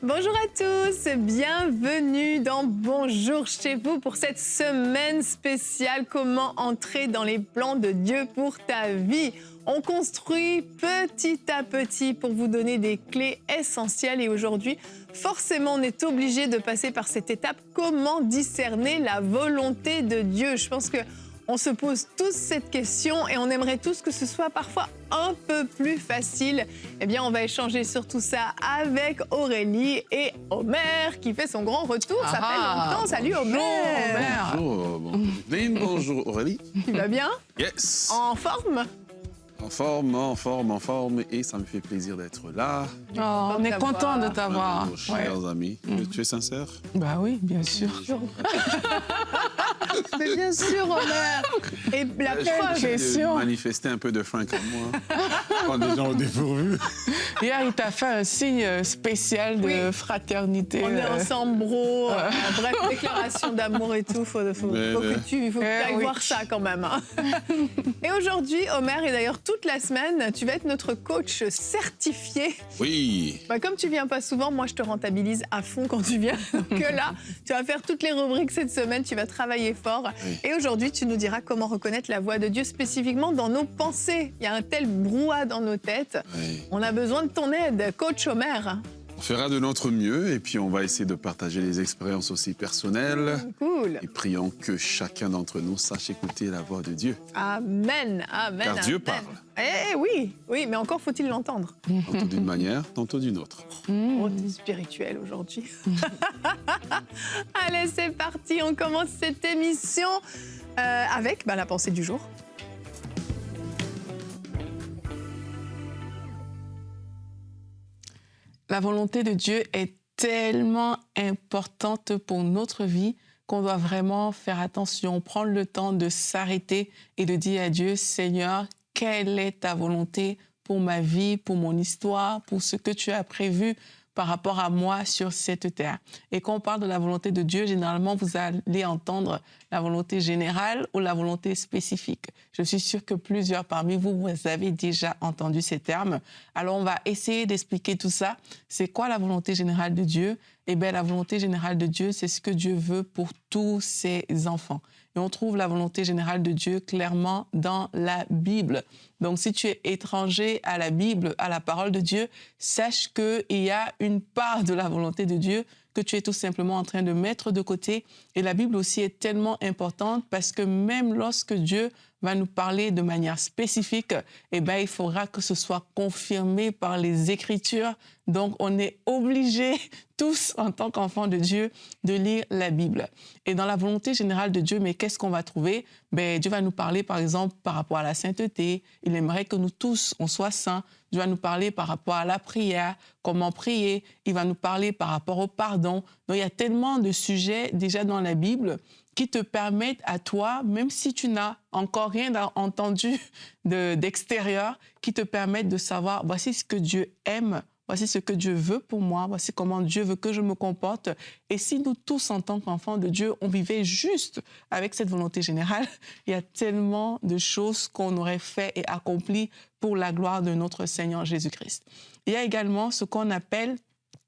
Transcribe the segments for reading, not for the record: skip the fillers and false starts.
Bonjour à tous, bienvenue dans Bonjour chez vous pour cette semaine spéciale. Comment entrer dans les plans de Dieu pour ta vie? On construit petit à petit pour vous donner des clés essentielles et aujourd'hui, forcément, on est obligé de passer par cette étape. Comment discerner la volonté de Dieu? Je pense que on se pose tous cette question et on aimerait tous que ce soit parfois un peu plus facile. Eh bien, on va échanger sur tout ça avec Aurélie et Omer qui fait son grand retour. Ça fait longtemps. Salut Omer. Bonjour, bonjour Lynn, bonjour Aurélie. Tu vas bien? Yes. En forme? En forme, et ça me fait plaisir d'être là. Oh, on est content de t'avoir. Nos chers amis. Tu es sincère? Bah oui, bien sûr. Mais bien sûr, Omer. Et la preuve... question. Manifester un peu de faim comme moi. Quand des gens au dépourvu. Hier, il t'a fait un signe spécial de fraternité. On est ensemble, bro. Bref, déclaration d'amour et tout. Faut que tu ailles voir ça quand même. Hein. Et aujourd'hui, Omer, et d'ailleurs toute la semaine, tu vas être notre coach certifié. Oui. Bah, comme tu viens pas souvent, moi je te rentabilise à fond quand tu viens. Donc là, tu vas faire toutes les rubriques cette semaine, tu vas travailler fort. Oui. Et aujourd'hui, tu nous diras comment reconnaître la voix de Dieu spécifiquement dans nos pensées. Il y a un tel brouhaha dans nos têtes. Oui. On a besoin de ton aide, coach Omer. On fera de notre mieux et puis on va essayer de partager les expériences aussi personnelles. Cool. Et prions que chacun d'entre nous sache écouter la voix de Dieu. Amen, amen. Car amen. Dieu parle. Eh oui, mais encore faut-il l'entendre. Tantôt d'une manière, tantôt d'une autre. Oh, t'es spirituel aujourd'hui. Allez, c'est parti, on commence cette émission avec la pensée du jour. La volonté de Dieu est tellement importante pour notre vie qu'on doit vraiment faire attention, prendre le temps de s'arrêter et de dire à Dieu, Seigneur, quelle est ta volonté pour ma vie, pour mon histoire, pour ce que tu as prévu par rapport à moi sur cette terre. Et quand on parle de la volonté de Dieu, généralement, vous allez entendre la volonté générale ou la volonté spécifique. Je suis sûre que plusieurs parmi vous, vous avez déjà entendu ces termes. Alors, on va essayer d'expliquer tout ça. C'est quoi la volonté générale de Dieu? Eh bien, la volonté générale de Dieu, c'est ce que Dieu veut pour tous ses enfants. Et on trouve la volonté générale de Dieu clairement dans la Bible. Donc, si tu es étranger à la Bible, à la parole de Dieu, sache qu'il y a une part de la volonté de Dieu que tu es tout simplement en train de mettre de côté. Et la Bible aussi est tellement importante parce que même lorsque Dieu va nous parler de manière spécifique, eh bien, il faudra que ce soit confirmé par les Écritures. Donc, on est obligés, tous, en tant qu'enfants de Dieu, de lire la Bible. Et dans la volonté générale de Dieu, mais qu'est-ce qu'on va trouver? Ben, Dieu va nous parler, par exemple, par rapport à la sainteté. Il aimerait que nous tous, on soit saints. Dieu va nous parler par rapport à la prière, comment prier. Il va nous parler par rapport au pardon. Donc, il y a tellement de sujets déjà dans la Bible qui te permettent à toi, même si tu n'as encore rien entendu d'extérieur, qui te permettent de savoir, voici ce que Dieu aime, voici ce que Dieu veut pour moi, voici comment Dieu veut que je me comporte. Et si nous tous, en tant qu'enfants de Dieu, on vivait juste avec cette volonté générale, il y a tellement de choses qu'on aurait fait et accompli pour la gloire de notre Seigneur Jésus-Christ. Il y a également ce qu'on appelle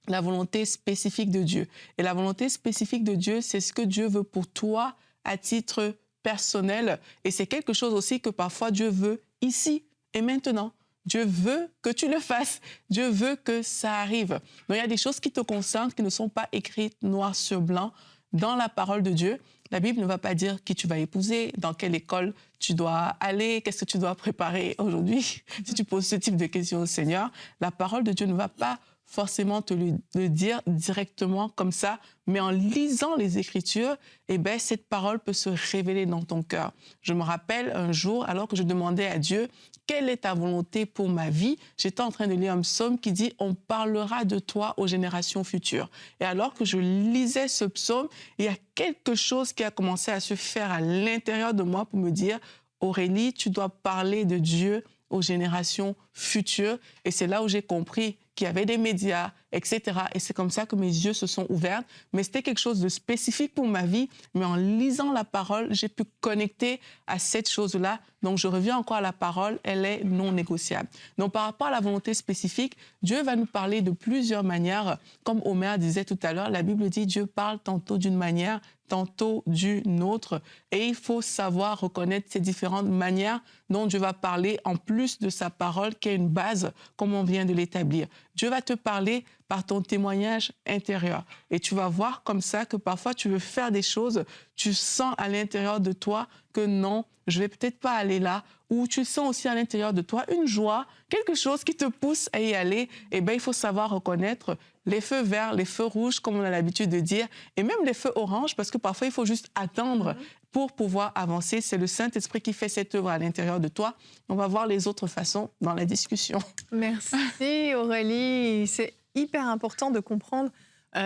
la volonté spécifique de Dieu. Et la volonté spécifique de Dieu, c'est ce que Dieu veut pour toi à titre personnel. Et c'est quelque chose aussi que parfois Dieu veut ici et maintenant. Dieu veut que tu le fasses. Dieu veut que ça arrive. Donc, il y a des choses qui te concernent, qui ne sont pas écrites noir sur blanc dans la parole de Dieu. La Bible ne va pas dire qui tu vas épouser, dans quelle école tu dois aller, qu'est-ce que tu dois préparer aujourd'hui. Si tu poses ce type de questions au Seigneur, la parole de Dieu ne va pas forcément te le dire directement comme ça, mais en lisant les Écritures, eh bien, cette parole peut se révéler dans ton cœur. Je me rappelle un jour, alors que je demandais à Dieu, quelle est ta volonté pour ma vie? J'étais en train de lire un psaume qui dit « On parlera de toi aux générations futures ». Et alors que je lisais ce psaume, il y a quelque chose qui a commencé à se faire à l'intérieur de moi pour me dire « Aurélie, tu dois parler de Dieu aux générations futures ». Et c'est là où j'ai compris qu'il y avait des médias, etc. Et c'est comme ça que mes yeux se sont ouverts. Mais c'était quelque chose de spécifique pour ma vie. Mais en lisant la parole, j'ai pu connecter à cette chose-là. Donc, je reviens encore à la parole, elle est non négociable. Donc, par rapport à la volonté spécifique, Dieu va nous parler de plusieurs manières. Comme Omer disait tout à l'heure, la Bible dit Dieu parle tantôt d'une manière, tantôt d'une autre. Et il faut savoir reconnaître ces différentes manières dont Dieu va parler, en plus de sa parole, qui est une base, comme on vient de l'établir. Dieu va te parler par ton témoignage intérieur. Et tu vas voir comme ça que parfois tu veux faire des choses, tu sens à l'intérieur de toi que non, je vais peut-être pas aller là, ou tu sens aussi à l'intérieur de toi une joie, quelque chose qui te pousse à y aller. Eh bien, il faut savoir reconnaître les feux verts, les feux rouges, comme on a l'habitude de dire, et même les feux oranges, parce que parfois, il faut juste attendre pour pouvoir avancer. C'est le Saint-Esprit qui fait cette œuvre à l'intérieur de toi. On va voir les autres façons dans la discussion. Merci Aurélie. C'est hyper important de comprendre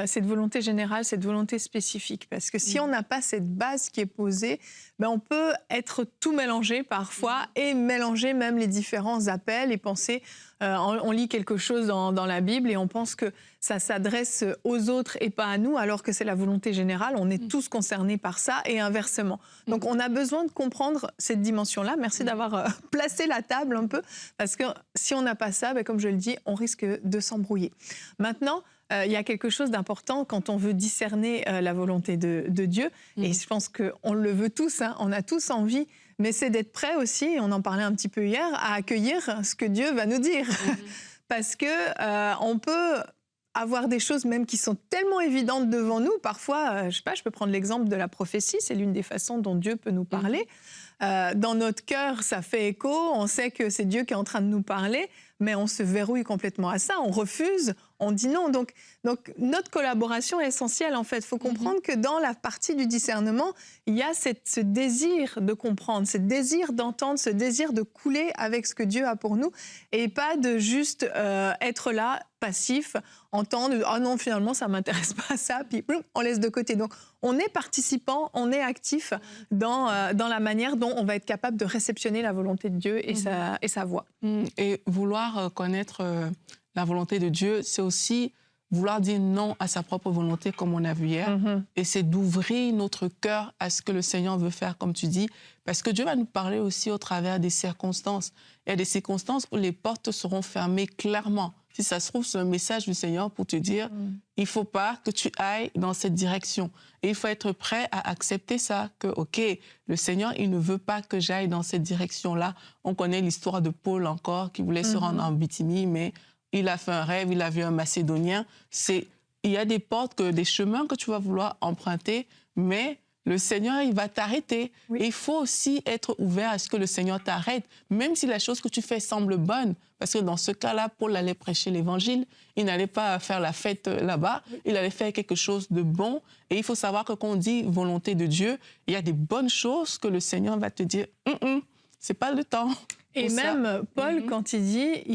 cette volonté générale, cette volonté spécifique. Parce que si on n'a pas cette base qui est posée, ben on peut être tout mélangé parfois et mélanger même les différents appels et penser, on lit quelque chose dans la Bible et on pense que ça s'adresse aux autres et pas à nous, alors que c'est la volonté générale. On est tous concernés par ça et inversement. Donc on a besoin de comprendre cette dimension-là. Merci d'avoir placé la table un peu, parce que si on n'a pas ça, ben, comme je le dis, on risque de s'embrouiller. Maintenant, il y a quelque chose d'important quand on veut discerner la volonté de Dieu. Et je pense qu'on le veut tous, hein, on a tous envie, mais c'est d'être prêt aussi, on en parlait un petit peu hier, à accueillir ce que Dieu va nous dire. Parce que on peut avoir des choses même qui sont tellement évidentes devant nous. Parfois, je sais pas, je peux prendre l'exemple de la prophétie, c'est l'une des façons dont Dieu peut nous parler. Dans notre cœur, ça fait écho, on sait que c'est Dieu qui est en train de nous parler, mais on se verrouille complètement à ça, on refuse, on dit non. Donc notre collaboration est essentielle en fait. Il faut comprendre que dans la partie du discernement, il y a ce désir de comprendre, ce désir d'entendre, ce désir de couler avec ce que Dieu a pour nous, et pas de juste être là, passif, entendre « Ah non, finalement, ça ne m'intéresse pas ça », puis on laisse de côté. Donc on est participant, on est actif dans la manière dont on va être capable de réceptionner la volonté de Dieu et sa voix. Et vouloir connaître la volonté de Dieu, c'est aussi vouloir dire non à sa propre volonté, comme on a vu hier. Et c'est d'ouvrir notre cœur à ce que le Seigneur veut faire, comme tu dis. Parce que Dieu va nous parler aussi au travers des circonstances. Il y a des circonstances où les portes seront fermées clairement. Si ça se trouve, c'est un message du Seigneur pour te dire il ne faut pas que tu ailles dans cette direction. Et il faut être prêt à accepter ça, que, OK, le Seigneur, il ne veut pas que j'aille dans cette direction-là. On connaît l'histoire de Paul encore, qui voulait se rendre en Bithynie, mais il a fait un rêve, il a vu un Macédonien. Il y a des portes, des chemins que tu vas vouloir emprunter, mais le Seigneur, il va t'arrêter. Oui. Et il faut aussi être ouvert à ce que le Seigneur t'arrête, même si la chose que tu fais semble bonne. Parce que dans ce cas-là, Paul allait prêcher l'Évangile. Il n'allait pas faire la fête là-bas. Il allait faire quelque chose de bon. Et il faut savoir que quand on dit volonté de Dieu, il y a des bonnes choses que le Seigneur va te dire c'est pas le temps. Et même Paul, quand il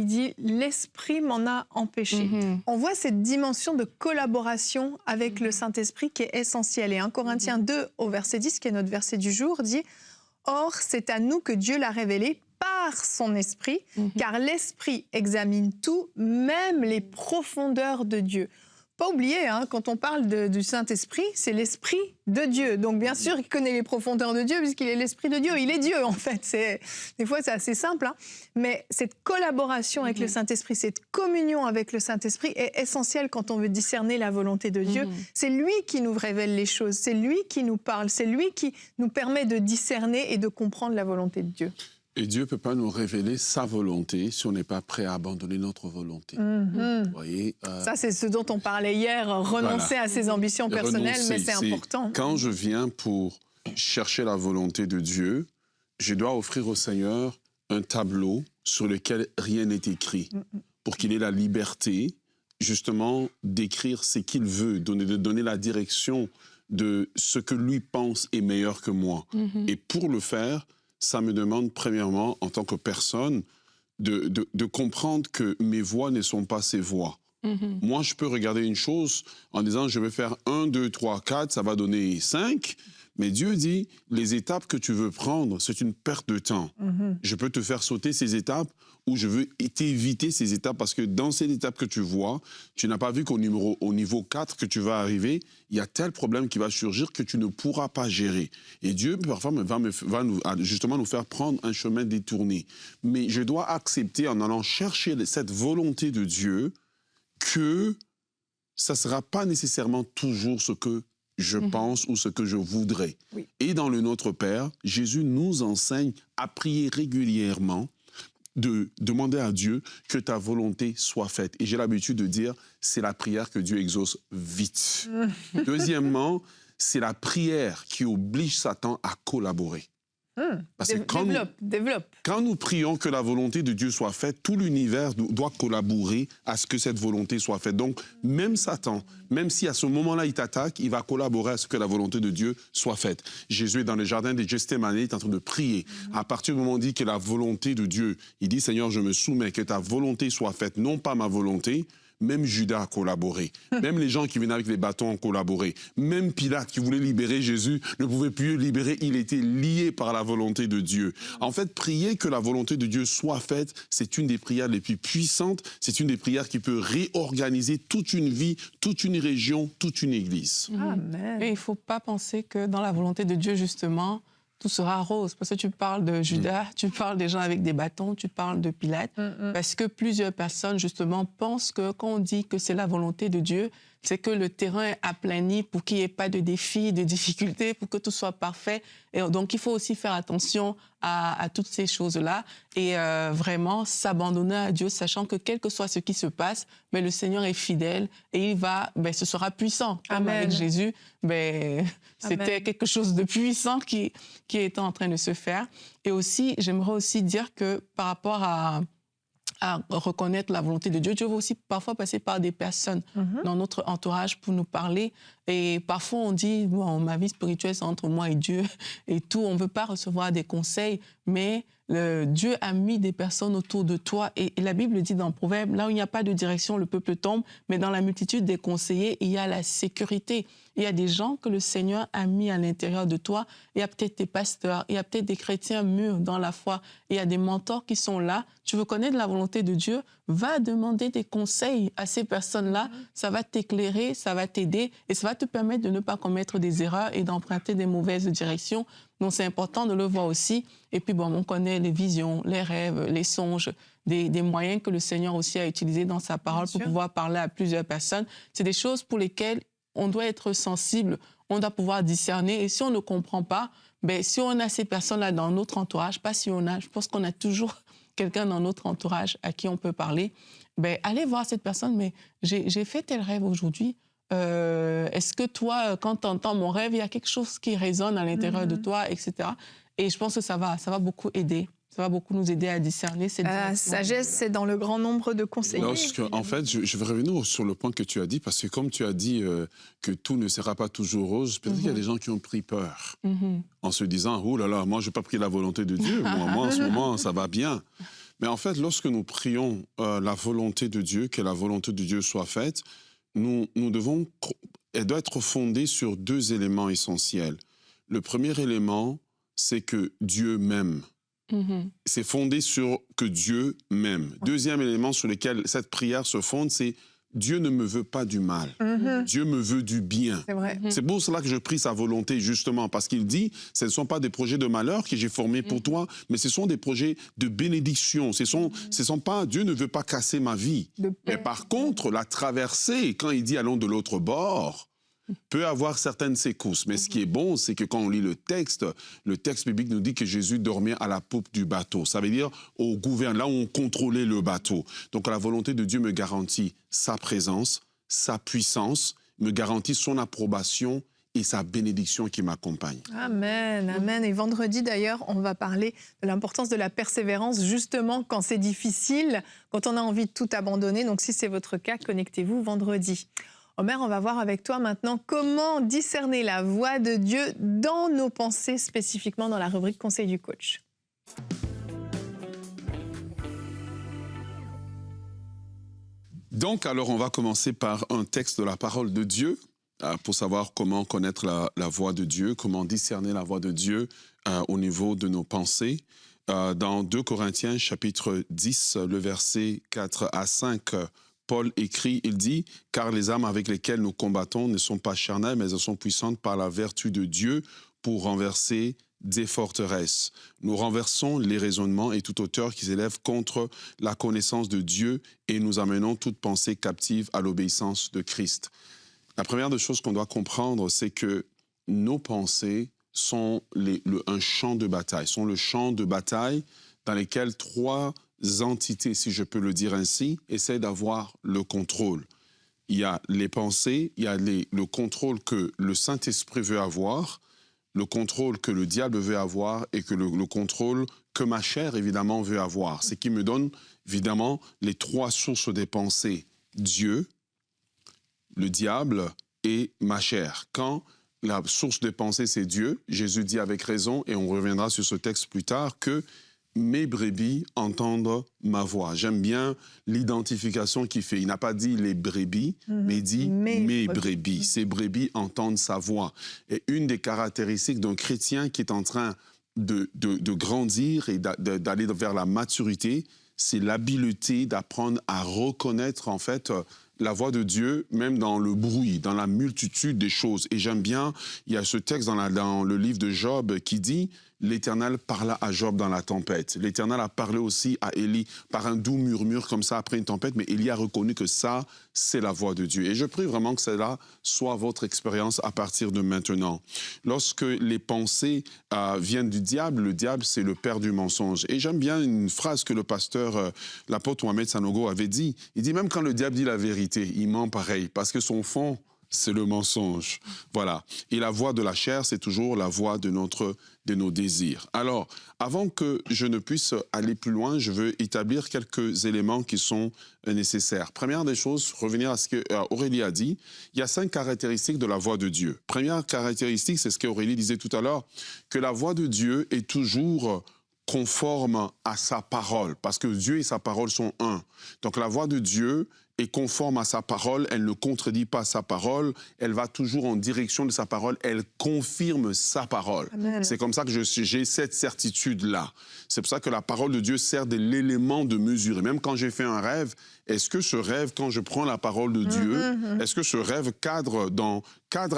dit « l'Esprit m'en a empêché ». On voit cette dimension de collaboration avec le Saint-Esprit qui est essentielle. Et 1 Corinthiens 2, au verset 10, qui est notre verset du jour, dit « Or, c'est à nous que Dieu l'a révélé par son Esprit, car l'Esprit examine tout, même les profondeurs de Dieu ». Pas oublier, hein, quand on parle du Saint-Esprit, c'est l'Esprit de Dieu. Donc bien sûr, il connaît les profondeurs de Dieu puisqu'il est l'Esprit de Dieu. Il est Dieu en fait. Des fois, c'est assez simple. Hein. Mais cette collaboration avec le Saint-Esprit, cette communion avec le Saint-Esprit est essentielle quand on veut discerner la volonté de Dieu. C'est lui qui nous révèle les choses. C'est lui qui nous parle. C'est lui qui nous permet de discerner et de comprendre la volonté de Dieu. Et Dieu ne peut pas nous révéler sa volonté si on n'est pas prêt à abandonner notre volonté. Vous voyez, ça, c'est ce dont on parlait hier, renoncer à ses ambitions personnelles, mais c'est important. Quand je viens pour chercher la volonté de Dieu, je dois offrir au Seigneur un tableau sur lequel rien n'est écrit, pour qu'il ait la liberté, justement, d'écrire ce qu'il veut, de donner la direction de ce que lui pense est meilleur que moi. Et pour le faire, ça me demande, premièrement, en tant que personne, de comprendre que mes voix ne sont pas ses voix. Moi, je peux regarder une chose en disant, je vais faire 1, 2, 3, 4, ça va donner 5, Mais Dieu dit, les étapes que tu veux prendre, c'est une perte de temps. Je peux te faire sauter ces étapes ou je veux t'éviter ces étapes parce que dans ces étapes que tu vois, tu n'as pas vu qu'au niveau 4 que tu vas arriver, il y a tel problème qui va surgir que tu ne pourras pas gérer. Et Dieu, parfois, va justement nous faire prendre un chemin détourné. Mais je dois accepter, en allant chercher cette volonté de Dieu, que ça ne sera pas nécessairement toujours ce que je pense ou ce que je voudrais. Oui. Et dans le Notre Père, Jésus nous enseigne à prier régulièrement, de demander à Dieu que ta volonté soit faite. Et j'ai l'habitude de dire, c'est la prière que Dieu exauce vite. Deuxièmement, c'est la prière qui oblige Satan à collaborer. Parce que Développe. quand nous prions que la volonté de Dieu soit faite, tout l'univers doit collaborer à ce que cette volonté soit faite. Donc, même Satan, même si à ce moment-là, il t'attaque, il va collaborer à ce que la volonté de Dieu soit faite. Jésus est dans le jardin de Gethsémani, il est en train de prier. À partir du moment où il dit que la volonté de Dieu, il dit, Seigneur, je me soumets, que ta volonté soit faite, non pas ma volonté. Même Judas a collaboré. Même les gens qui venaient avec les bâtons ont collaboré. Même Pilate, qui voulait libérer Jésus, ne pouvait plus le libérer. Il était lié par la volonté de Dieu. En fait, prier que la volonté de Dieu soit faite, c'est une des prières les plus puissantes. C'est une des prières qui peut réorganiser toute une vie, toute une région, toute une église. Amen. Et il ne faut pas penser que dans la volonté de Dieu, justement, tout sera rose. Parce que tu parles de Judas, tu parles des gens avec des bâtons, tu parles de Pilate. Parce que plusieurs personnes, justement, pensent que quand on dit que c'est la volonté de Dieu, c'est que le terrain est aplani pour qu'il n'y ait pas de défis, de difficultés, pour que tout soit parfait. Et donc, il faut aussi faire attention à toutes ces choses-là et vraiment s'abandonner à Dieu, sachant que quel que soit ce qui se passe, mais le Seigneur est fidèle et ce sera puissant. Comme Amen. avec Jésus, c'était Amen. quelque chose de puissant qui était en train de se faire. Et aussi, j'aimerais aussi dire que par rapport à reconnaître la volonté de Dieu, Dieu va aussi parfois passer par des personnes dans notre entourage pour nous parler. Et parfois, on dit, bon, ma vie spirituelle, c'est entre moi et Dieu et tout. On ne veut pas recevoir des conseils, mais Dieu a mis des personnes autour de toi. Et la Bible dit dans Proverbe, là où il n'y a pas de direction, le peuple tombe, mais dans la multitude des conseillers, il y a la sécurité. Il y a des gens que le Seigneur a mis à l'intérieur de toi. Il y a peut-être des pasteurs, il y a peut-être des chrétiens mûrs dans la foi. Il y a des mentors qui sont là. Tu veux connaître la volonté de Dieu, va demander des conseils à ces personnes-là. Ça va t'éclairer, ça va t'aider et ça va te permettre de ne pas commettre des erreurs et d'emprunter des mauvaises directions. Donc, c'est important de le voir aussi. Et puis, on connaît les visions, les rêves, les songes, des moyens que le Seigneur aussi a utilisés dans sa parole pour pouvoir parler à plusieurs personnes. C'est des choses pour lesquelles on doit être sensible, on doit pouvoir discerner. Et si on ne comprend pas, si on a ces personnes-là dans notre entourage, pas si on a, je pense qu'on a toujours quelqu'un dans notre entourage à qui on peut parler, allez voir cette personne, mais j'ai fait tel rêve aujourd'hui. Est-ce que toi, quand tu entends mon rêve, il y a quelque chose qui résonne à l'intérieur de toi, etc. Et je pense que ça va beaucoup aider. Ça va beaucoup nous aider à discerner cette La sagesse, c'est dans le grand nombre de conseillers. En fait, je vais revenir sur le point que tu as dit, parce que comme tu as dit que tout ne sera pas toujours rose, peut-être qu'il y a des gens qui ont pris peur en se disant « Oh là là, moi, je n'ai pas pris la volonté de Dieu. Moi, en ce moment, ça va bien. » Mais en fait, lorsque nous prions la volonté de Dieu, que la volonté de Dieu soit faite, elle doit être fondée sur deux éléments essentiels. Le premier élément, c'est que Dieu m'aime. C'est fondé sur que Dieu m'aime. Deuxième élément sur lequel cette prière se fonde, c'est Dieu ne me veut pas du mal. Dieu me veut du bien. C'est vrai. C'est pour cela que je prie sa volonté, justement, parce qu'il dit, ce ne sont pas des projets de malheur que j'ai formés pour toi, mais ce sont des projets de bénédiction. Ce sont pas, Dieu ne veut pas casser ma vie. Mais par contre, la traversée, quand il dit allons de l'autre bord, peut avoir certaines secousses. Mais ce qui est bon, c'est que quand on lit le texte biblique nous dit que Jésus dormait à la poupe du bateau. Ça veut dire au gouvernement, là où on contrôlait le bateau. Donc la volonté de Dieu me garantit sa présence, sa puissance, me garantit son approbation et sa bénédiction qui m'accompagne. Amen, amen. Et vendredi, d'ailleurs, on va parler de l'importance de la persévérance, justement, quand c'est difficile, quand on a envie de tout abandonner. Donc, si c'est votre cas, connectez-vous vendredi. Omer, on va voir avec toi maintenant comment discerner la voix de Dieu dans nos pensées, spécifiquement dans la rubrique Conseil du coach. Donc, alors, on va commencer par un texte de la parole de Dieu. pour savoir comment connaître la voix de Dieu, comment discerner la voix de Dieu au niveau de nos pensées. Dans 2 Corinthiens, chapitre 10, le verset 4 à 5, Paul écrit, il dit « Car les armes avec lesquelles nous combattons ne sont pas charnelles, mais elles sont puissantes par la vertu de Dieu pour renverser des forteresses. Nous renversons les raisonnements et toute hauteur qui s'élève contre la connaissance de Dieu et nous amenons toute pensée captive à l'obéissance de Christ. » La première des choses qu'on doit comprendre, c'est que nos pensées sont un champ de bataille, sont le champ de bataille dans lequel 3 entités, si je peux le dire ainsi, essaient d'avoir le contrôle. Il y a les pensées, il y a le contrôle que le Saint-Esprit veut avoir, le contrôle que le diable veut avoir et que le contrôle que ma chair, évidemment, veut avoir. Ce qui me donne, évidemment, les 3 sources des pensées. Dieu, le diable et ma chair. Quand la source des pensées, c'est Dieu, Jésus dit avec raison, et on reviendra sur ce texte plus tard, que mes brebis entendent ma voix. J'aime bien l'identification qu'il fait. Il n'a pas dit les brebis, mais il dit mes brebis. Ces brebis entendent sa voix. Et une des caractéristiques d'un chrétien qui est en train de grandir et d'aller vers la maturité, c'est l'habileté d'apprendre à reconnaître en fait la voix de Dieu, même dans le bruit, dans la multitude des choses. Et j'aime bien, il y a ce texte dans le livre de Job qui dit « L'Éternel parla à Job dans la tempête ». L'Éternel a parlé aussi à Élie par un doux murmure comme ça après une tempête, mais Élie a reconnu que ça, c'est la voix de Dieu. Et je prie vraiment que cela soit votre expérience à partir de maintenant. Lorsque les pensées viennent du diable, le diable, c'est le père du mensonge. Et j'aime bien une phrase que le pasteur, l'apôtre Mohamed Sanogo avait dit. Il dit, même quand le diable dit la vérité, il ment pareil, parce que son fond, c'est le mensonge. Voilà. Et la voix de la chair, c'est toujours la voix de nos désirs. Alors, avant que je ne puisse aller plus loin, je veux établir quelques éléments qui sont nécessaires. Première des choses, revenir à ce qu'Aurélie a dit, il y a 5 caractéristiques de la voix de Dieu. Première caractéristique, c'est ce qu'Aurélie disait tout à l'heure, que la voix de Dieu est toujours conforme à sa parole, parce que Dieu et sa parole sont un. Donc la voix de Dieu est conforme à sa parole, elle ne contredit pas sa parole, elle va toujours en direction de sa parole, elle confirme sa parole. C'est comme ça que j'ai cette certitude-là. C'est pour ça que la parole de Dieu sert de l'élément de mesure. Et même quand j'ai fait un rêve, est-ce que ce rêve, quand je prends la parole de Dieu, est-ce que ce rêve cadre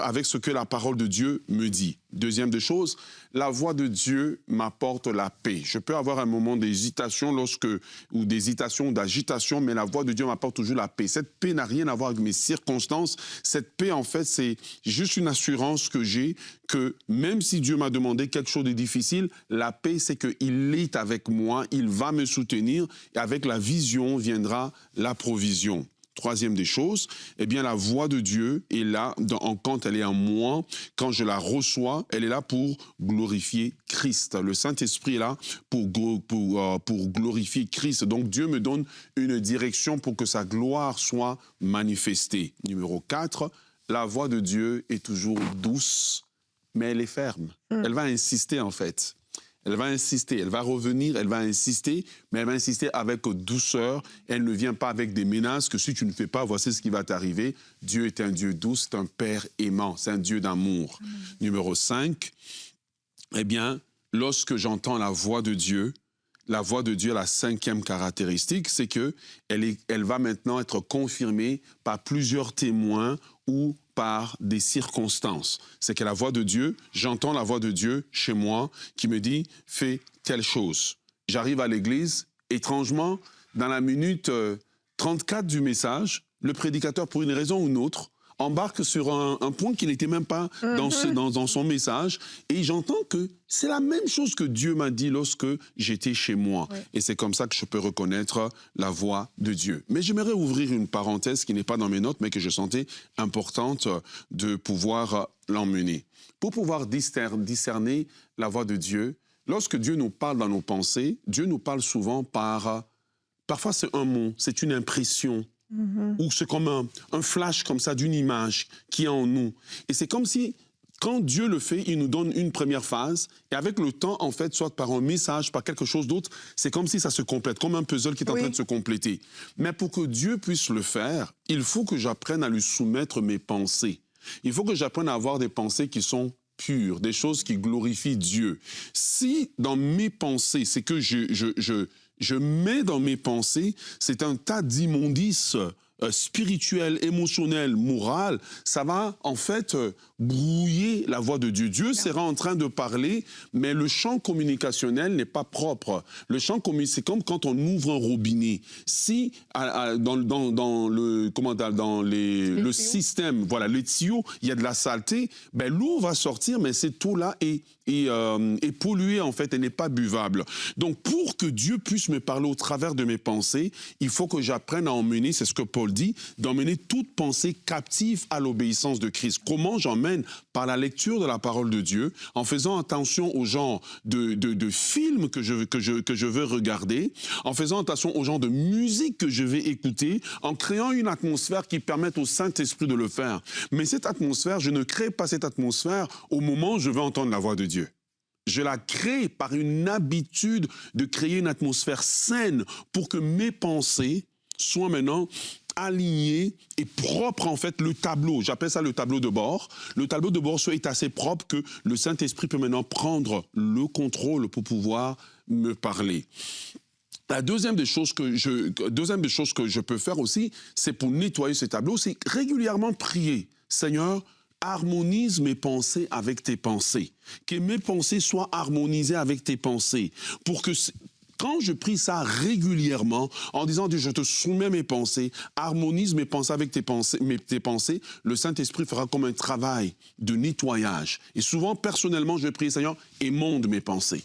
avec ce que la parole de Dieu me dit? Deuxième des choses, la voix de Dieu m'apporte la paix. Je peux avoir un moment d'hésitation ou d'agitation, mais la voix de Dieu m'apporte toujours la paix. Cette paix n'a rien à voir avec mes circonstances. Cette paix, en fait, c'est juste une assurance que j'ai que même si Dieu m'a demandé quelque chose de difficile, la paix, c'est qu'il est avec moi, il va me soutenir et avec la vision viendra la provision. Troisième des choses, eh bien la voix de Dieu est là, quand elle est en moi, quand je la reçois, elle est là pour glorifier Christ. Le Saint-Esprit est là pour glorifier Christ. Donc Dieu me donne une direction pour que sa gloire soit manifestée. Numéro 4, la voix de Dieu est toujours douce, mais elle est ferme. Elle va insister en fait. Elle va insister, elle va revenir, elle va insister, mais elle va insister avec douceur. Elle ne vient pas avec des menaces que si tu ne fais pas, voici ce qui va t'arriver. Dieu est un Dieu doux, c'est un Père aimant, c'est un Dieu d'amour. Numéro 5, eh bien, lorsque j'entends la voix de Dieu, la 5e caractéristique, c'est qu'elle va maintenant être confirmée par plusieurs témoins ou par des circonstances. C'est que la voix de Dieu, j'entends la voix de Dieu chez moi qui me dit « fais telle chose ». J'arrive à l'église, étrangement, dans la minute 34 du message, le prédicateur, pour une raison ou une autre, embarque sur un point qui n'était même pas dans son message. Et j'entends que c'est la même chose que Dieu m'a dit lorsque j'étais chez moi. Ouais. Et c'est comme ça que je peux reconnaître la voix de Dieu. Mais j'aimerais ouvrir une parenthèse qui n'est pas dans mes notes, mais que je sentais importante de pouvoir l'emmener. Pour pouvoir discerner la voix de Dieu, lorsque Dieu nous parle dans nos pensées, Dieu nous parle souvent parfois c'est un mot, c'est une impression. Ou c'est comme un flash comme ça d'une image qui est en nous. Et c'est comme si, quand Dieu le fait, il nous donne une première phase, et avec le temps, en fait, soit par un message, par quelque chose d'autre, c'est comme si ça se complète, comme un puzzle qui est en train de se compléter. Mais pour que Dieu puisse le faire, il faut que j'apprenne à lui soumettre mes pensées. Il faut que j'apprenne à avoir des pensées qui sont pures, des choses qui glorifient Dieu. Si dans mes pensées, c'est que je mets dans mes pensées, c'est un tas d'immondices spirituel, émotionnel, moral, ça va en fait brouiller la voix de Dieu. Dieu sera en train de parler, mais le champ communicationnel n'est pas propre. Le champ c'est comme quand on ouvre un robinet. Si dans le système, voilà, les tuyaux, il y a de la saleté, ben l'eau va sortir, mais cette eau-là est polluée en fait, elle n'est pas buvable. Donc pour que Dieu puisse me parler au travers de mes pensées, il faut que j'apprenne à emmener, c'est ce que Paul dit, d'emmener toute pensée captive à l'obéissance de Christ. Comment j'emmène? Par la lecture de la parole de Dieu, en faisant attention au genre de films que je veux regarder, en faisant attention au genre de musique que je vais écouter, en créant une atmosphère qui permette au Saint-Esprit de le faire. Mais cette atmosphère, je ne crée pas cette atmosphère au moment où je veux entendre la voix de Dieu. Je la crée par une habitude de créer une atmosphère saine pour que mes pensées soient maintenant alignées et propres, en fait, le tableau. J'appelle ça le tableau de bord. Le tableau de bord est assez propre que le Saint-Esprit peut maintenant prendre le contrôle pour pouvoir me parler. La deuxième des choses que je peux faire aussi, c'est pour nettoyer ce tableau, c'est régulièrement prier. Seigneur, harmonise mes pensées avec tes pensées. Que mes pensées soient harmonisées avec tes pensées. Pour que, quand je prie ça régulièrement, en disant Dieu, je te soumets mes pensées, harmonise mes pensées avec tes pensées, le Saint-Esprit fera comme un travail de nettoyage. Et souvent, personnellement, je vais prier, Seigneur, émonde mes pensées.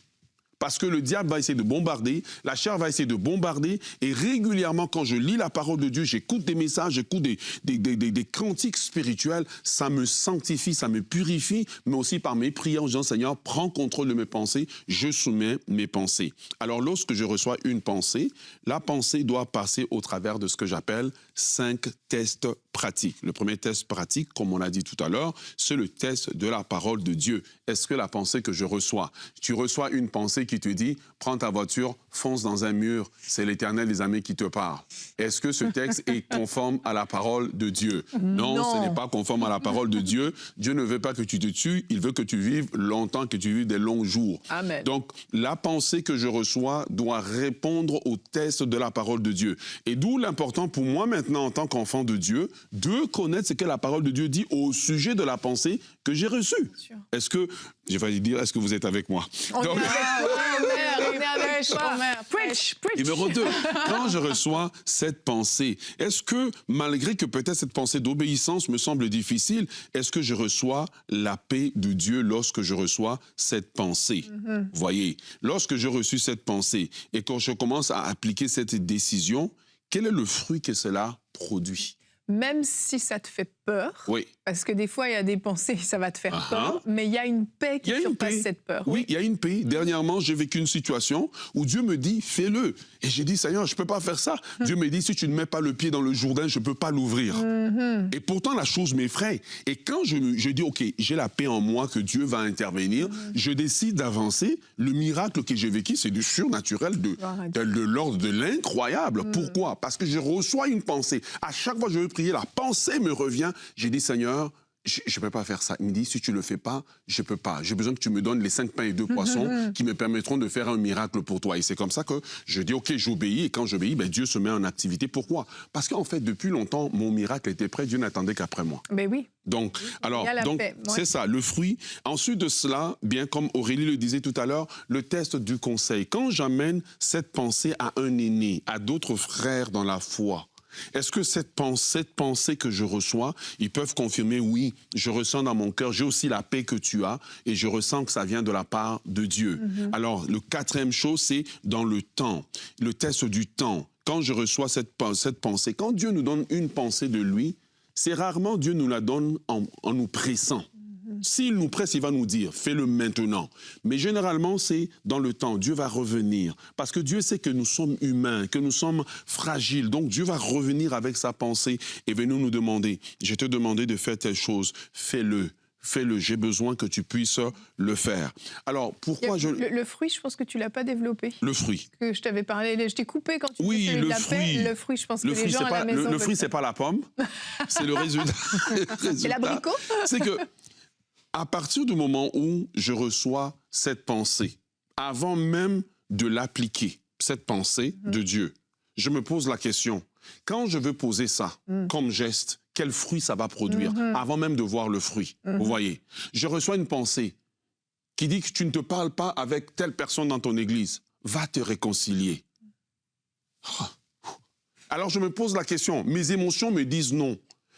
Parce que le diable va essayer de bombarder, la chair va essayer de bombarder, et régulièrement, quand je lis la parole de Dieu, j'écoute des messages, j'écoute des cantiques spirituels, ça me sanctifie, ça me purifie, mais aussi par mes prières, en disant, Seigneur, prends contrôle de mes pensées, je soumets mes pensées. Alors, lorsque je reçois une pensée, la pensée doit passer au travers de ce que j'appelle 5 tests pratiques. Le premier test pratique, comme on l'a dit tout à l'heure, c'est le test de la parole de Dieu. Est-ce que la pensée que je reçois, tu reçois une pensée qui te dit, prends ta voiture, fonce dans un mur, c'est l'Éternel des armées qui te parle. Est-ce que ce texte est conforme à la parole de Dieu? Non, ce n'est pas conforme à la parole de Dieu. Dieu ne veut pas que tu te tues, il veut que tu vives longtemps, que tu vives des longs jours. Amen. Donc, la pensée que je reçois doit répondre au test de la parole de Dieu. Et d'où l'important pour moi maintenant, en tant qu'enfant de Dieu, de connaître ce que la parole de Dieu dit au sujet de la pensée que j'ai reçue. Est-ce que, je vais dire, est-ce que vous êtes avec moi? Donc, numéro 2, quand je reçois cette pensée, est-ce que, malgré que peut-être cette pensée d'obéissance me semble difficile, est-ce que je reçois la paix de Dieu lorsque je reçois cette pensée? Voyez, lorsque je reçus cette pensée et quand je commence à appliquer cette décision, quel est le fruit que cela produit? Même si ça te fait peur, oui. Parce que des fois, il y a des pensées, ça va te faire peur, mais il y a une paix qui surpasse cette peur. Oui, il y a une paix. Dernièrement, j'ai vécu une situation où Dieu me dit, fais-le. Et j'ai dit, Seigneur, je ne peux pas faire ça. Dieu me dit, si tu ne mets pas le pied dans le Jourdain, je ne peux pas l'ouvrir. Et pourtant, la chose m'effraie. Et quand je dis, OK, j'ai la paix en moi, que Dieu va intervenir, je décide d'avancer. Le miracle que j'ai vécu, c'est du surnaturel, de l'ordre de l'incroyable. Pourquoi? Parce que je reçois une pensée. À chaque fois que je veux prier, la pensée me revient. J'ai dit, Seigneur, je ne peux pas faire ça. Il me dit, si tu ne le fais pas, je ne peux pas. J'ai besoin que tu me donnes les 5 pains et 2 poissons qui me permettront de faire un miracle pour toi. Et c'est comme ça que je dis, OK, j'obéis. Et quand j'obéis, ben, Dieu se met en activité. Pourquoi? Parce qu'en fait, depuis longtemps, mon miracle était prêt. Dieu n'attendait qu'après moi. Mais oui. Donc, paix, c'est ça, le fruit. Ensuite de cela, bien comme Aurélie le disait tout à l'heure, le test du conseil. Quand j'amène cette pensée à un aîné, à d'autres frères dans la foi, est-ce que cette pensée que je reçois, ils peuvent confirmer, oui, je ressens dans mon cœur, j'ai aussi la paix que tu as et je ressens que ça vient de la part de Dieu. Alors, le 4e chose, c'est dans le temps, le test du temps. Quand je reçois cette pensée, quand Dieu nous donne une pensée de lui, c'est rarement Dieu nous la donne en nous pressant. S'il nous presse, il va nous dire, fais-le maintenant. Mais généralement, c'est dans le temps. Dieu va revenir. Parce que Dieu sait que nous sommes humains, que nous sommes fragiles. Donc Dieu va revenir avec sa pensée et venir nous demander, je t'ai demandé de faire telle chose, fais-le. fais-le. J'ai besoin que tu puisses le faire. Alors, pourquoi le fruit, je pense que tu ne l'as pas développé. Le fruit. Que je t'avais parlé, je t'ai coupé quand tu oui, disais celui le de la fruit. paix. Le fruit, je pense que les gens à la maison... Le fruit, c'est pas la pomme, c'est le résultat. C'est l'abricot. C'est que, à partir du moment où je reçois cette pensée, avant même de l'appliquer, cette pensée de Dieu, je me pose la question, quand je veux poser ça comme geste, quel fruit ça va produire, avant même de voir le fruit, vous voyez. Je reçois une pensée qui dit que tu ne te parles pas avec telle personne dans ton église, va te réconcilier. Alors je me pose la question, mes émotions me disent non,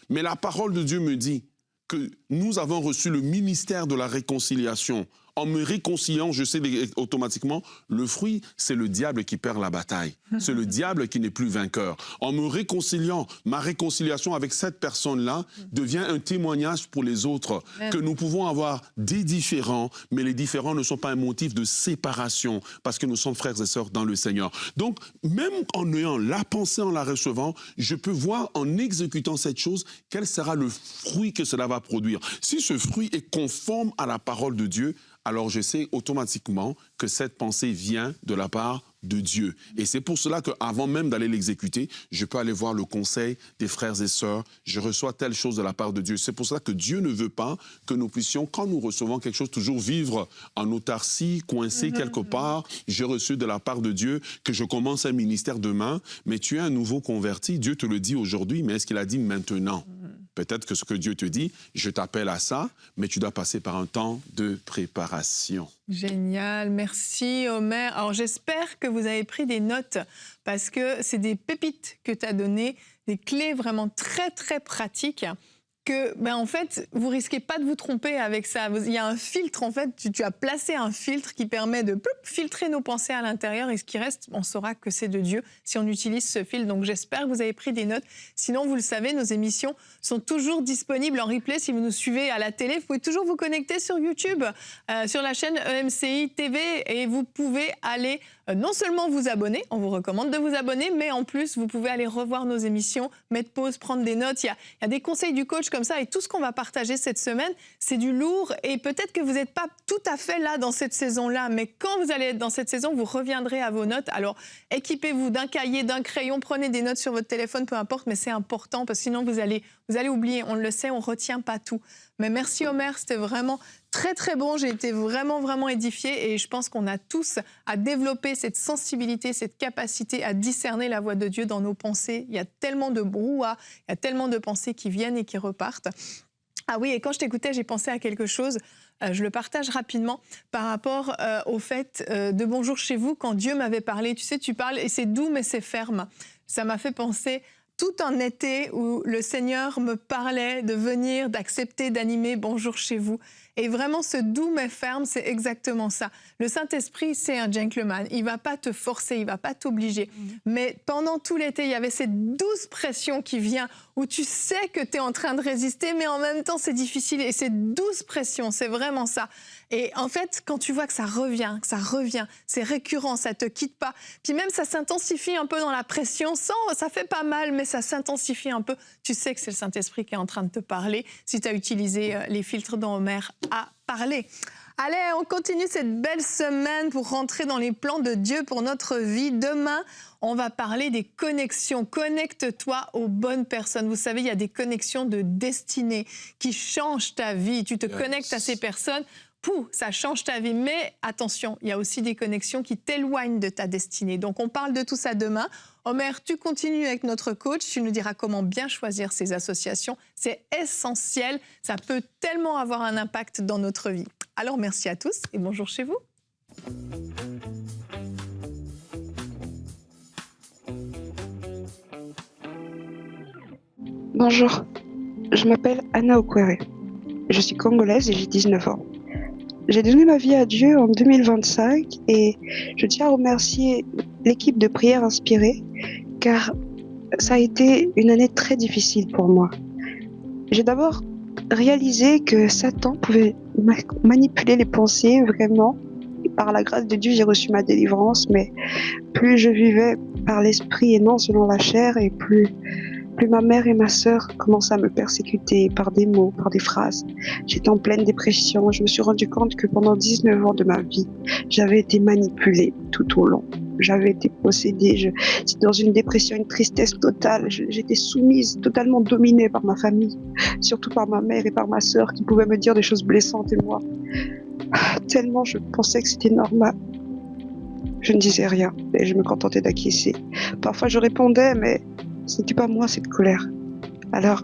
mais la parole de Dieu me dit que nous avons reçu le ministère de la réconciliation. En me réconciliant, je sais automatiquement, le fruit, c'est le diable qui perd la bataille. C'est le diable qui n'est plus vainqueur. En me réconciliant, ma réconciliation avec cette personne-là devient un témoignage pour les autres, que nous pouvons avoir des différends, mais les différends ne sont pas un motif de séparation, parce que nous sommes frères et sœurs dans le Seigneur. Donc, même en ayant la pensée, en la recevant, je peux voir en exécutant cette chose, quel sera le fruit que cela va produire. Si ce fruit est conforme à la parole de Dieu, alors je sais automatiquement que cette pensée vient de la part de Dieu. Et c'est pour cela qu'avant même d'aller l'exécuter, je peux aller voir le conseil des frères et sœurs. Je reçois telle chose de la part de Dieu. C'est pour cela que Dieu ne veut pas que nous puissions, quand nous recevons quelque chose, toujours vivre en autarcie, coincé quelque part. J'ai reçu de la part de Dieu que je commence un ministère demain, mais tu es un nouveau converti. Dieu te le dit aujourd'hui, mais est-ce qu'il a dit maintenant? Peut-être que ce que Dieu te dit, je t'appelle à ça, mais tu dois passer par un temps de préparation. Génial, merci Omer. Alors j'espère que vous avez pris des notes parce que c'est des pépites que tu as données, des clés vraiment très très pratiques que, en fait, vous risquez pas de vous tromper avec ça. Il y a un filtre, en fait, tu as placé un filtre qui permet de filtrer nos pensées à l'intérieur et ce qui reste, on saura que c'est de Dieu si on utilise ce filtre. Donc j'espère que vous avez pris des notes. Sinon, vous le savez, nos émissions sont toujours disponibles en replay. Si vous nous suivez à la télé, vous pouvez toujours vous connecter sur YouTube, sur la chaîne EMCI TV et vous pouvez aller non seulement vous abonner, on vous recommande de vous abonner, mais en plus, vous pouvez aller revoir nos émissions, mettre pause, prendre des notes. Il y a des conseils du coach comme ça et tout ce qu'on va partager cette semaine, c'est du lourd et peut-être que vous n'êtes pas tout à fait là dans cette saison-là, mais quand vous allez être dans cette saison, vous reviendrez à vos notes. Alors, équipez-vous d'un cahier, d'un crayon, prenez des notes sur votre téléphone, peu importe, mais c'est important parce que sinon vous allez oublier. On le sait, on ne retient pas tout. Mais merci Omer, c'était vraiment très très bon. J'ai été vraiment vraiment édifiée et je pense qu'on a tous à développer cette sensibilité, cette capacité à discerner la voix de Dieu dans nos pensées. Il y a tellement de brouhaha, il y a tellement de pensées qui viennent et qui repartent. Ah oui, et quand je t'écoutais, j'ai pensé à quelque chose. Je le partage rapidement par rapport au fait de Bonjour chez vous, quand Dieu m'avait parlé. Tu sais, tu parles et c'est doux mais c'est ferme. Ça m'a fait penser tout un été où le Seigneur me parlait de venir, d'accepter, d'animer Bonjour chez vous. Et vraiment, ce doux mais ferme, c'est exactement ça. Le Saint-Esprit, c'est un gentleman. Il ne va pas te forcer, il ne va pas t'obliger. Mais pendant tout l'été, il y avait cette douce pression qui vient où tu sais que tu es en train de résister, mais en même temps, c'est difficile. Et cette douce pression, c'est vraiment ça. Et en fait, quand tu vois que ça revient, c'est récurrent, ça ne te quitte pas. Puis même, ça s'intensifie un peu dans la pression. Ça fait pas mal, mais ça s'intensifie un peu. Tu sais que c'est le Saint-Esprit qui est en train de te parler si tu as utilisé les filtres dont Omer a parlé. Allez, on continue cette belle semaine pour rentrer dans les plans de Dieu pour notre vie. Demain, on va parler des connexions. Connecte-toi aux bonnes personnes. Vous savez, il y a des connexions de destinée qui changent ta vie. Tu te connectes à ces personnes. Ça change ta vie. Mais attention, il y a aussi des connexions qui t'éloignent de ta destinée. Donc, on parle de tout ça demain. Omer, tu continues avec notre coach. Tu nous diras comment bien choisir ces associations. C'est essentiel. Ça peut tellement avoir un impact dans notre vie. Alors, merci à tous et bonjour chez vous. Bonjour, je m'appelle Anna Okwere. Je suis congolaise et j'ai 19 ans. J'ai donné ma vie à Dieu en 2025 et je tiens à remercier l'équipe de Prière Inspirée car ça a été une année très difficile pour moi. J'ai d'abord réalisé que Satan pouvait manipuler les pensées vraiment. Et par la grâce de Dieu, j'ai reçu ma délivrance, mais plus je vivais par l'esprit et non selon la chair et plus Plus ma mère et ma sœur commençaient à me persécuter par des mots, par des phrases. J'étais en pleine dépression. Je me suis rendu compte que pendant 19 ans de ma vie, j'avais été manipulée tout au long. J'avais été possédée. J'étais dans une dépression, une tristesse totale. J'étais soumise, totalement dominée par ma famille, surtout par ma mère et par ma sœur qui pouvaient me dire des choses blessantes et moi. Tellement je pensais que c'était normal. Je ne disais rien et je me contentais d'acquiescer. Parfois je répondais, mais ce n'était pas moi cette colère. Alors,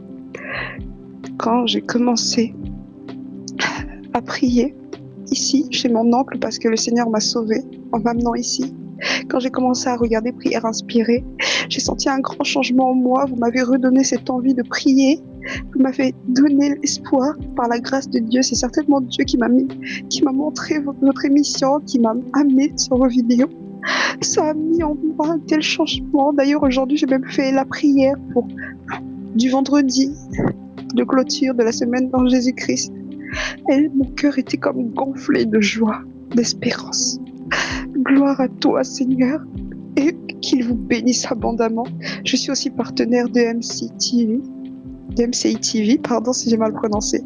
quand j'ai commencé à prier ici, chez mon oncle, parce que le Seigneur m'a sauvée en m'amenant ici, quand j'ai commencé à regarder Prière Inspirée, j'ai senti un grand changement en moi. Vous m'avez redonné cette envie de prier. Vous m'avez donné l'espoir par la grâce de Dieu. C'est certainement Dieu qui m'a montré votre émission, qui m'a amené sur vos vidéos. Ça a mis en moi un tel changement. D'ailleurs, aujourd'hui, j'ai même fait la prière du vendredi de clôture de la semaine dans Jésus-Christ. Et mon cœur était comme gonflé de joie, d'espérance. Gloire à toi, Seigneur, et qu'il vous bénisse abondamment. Je suis aussi partenaire de MCI TV, pardon si j'ai mal prononcé,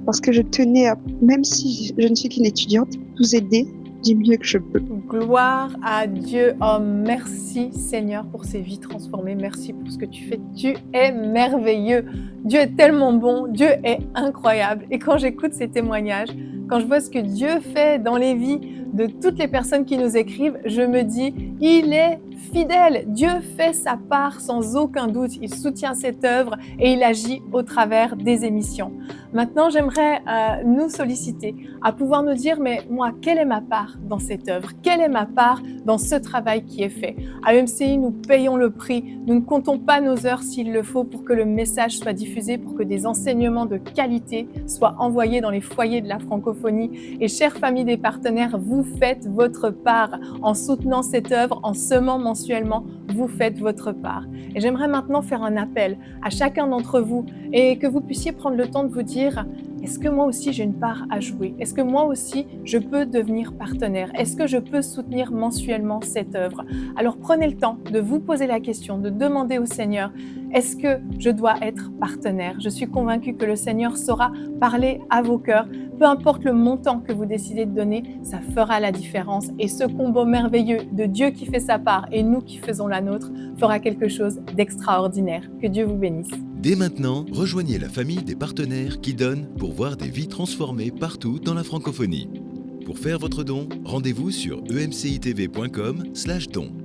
parce que je tenais à, même si je ne suis qu'une étudiante, vous aider du mieux que je peux. Gloire à Dieu. Oh, merci Seigneur pour ces vies transformées. Merci pour ce que tu fais. Tu es merveilleux. Dieu est tellement bon. Dieu est incroyable. Et quand j'écoute ces témoignages, quand je vois ce que Dieu fait dans les vies de toutes les personnes qui nous écrivent, je me dis, il est fidèle. Dieu fait sa part sans aucun doute. Il soutient cette œuvre et il agit au travers des émissions. Maintenant, j'aimerais nous solliciter à pouvoir nous dire, mais moi, quelle est ma part dans cette œuvre? Quelle est ma part dans ce travail qui est fait? À MCI, nous payons le prix. Nous ne comptons pas nos heures s'il le faut pour que le message soit diffusé, pour que des enseignements de qualité soient envoyés dans les foyers de la francophonie. Et chères familles des partenaires, vous faites votre part en soutenant cette œuvre, en semant mensuellement, vous faites votre part. Et j'aimerais maintenant faire un appel à chacun d'entre vous et que vous puissiez prendre le temps de vous dire, est-ce que moi aussi j'ai une part à jouer? Est-ce que moi aussi je peux devenir partenaire? Est-ce que je peux soutenir mensuellement cette œuvre? Alors prenez le temps de vous poser la question, de demander au Seigneur, est-ce que je dois être partenaire? Je suis convaincue que le Seigneur saura parler à vos cœurs. Peu importe le montant que vous décidez de donner, ça fera la différence. Et ce combo merveilleux de Dieu qui fait sa part et nous qui faisons la nôtre fera quelque chose d'extraordinaire. Que Dieu vous bénisse. Dès maintenant, rejoignez la famille des partenaires qui donnent pour voir des vies transformées partout dans la francophonie. Pour faire votre don, rendez-vous sur emcitv.com/don.